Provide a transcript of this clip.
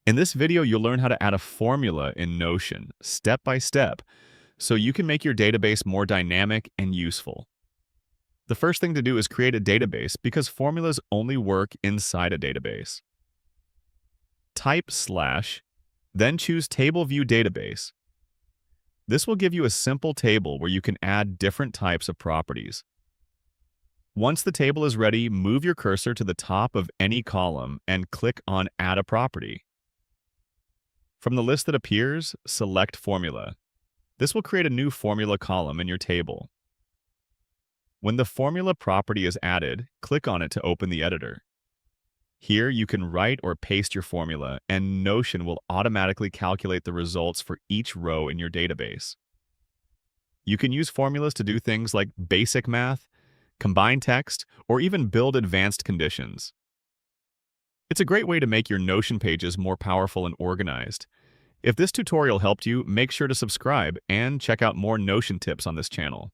In this video, you'll learn how to add a formula in Notion, step by step, so you can make your database more dynamic and useful. The first thing to do is create a database because formulas only work inside a database. Type /, then choose Table View Database. This will give you a simple table where you can add different types of properties. Once the table is ready, move your cursor to the top of any column and click on Add a Property. From the list that appears, select Formula. This will create a new formula column in your table. When the formula property is added, click on it to open the editor. Here, you can write or paste your formula, and Notion will automatically calculate the results for each row in your database. You can use formulas to do things like basic math, combine text, or even build advanced conditions. It's a great way to make your Notion pages more powerful and organized. If this tutorial helped you, make sure to subscribe and check out more Notion tips on this channel.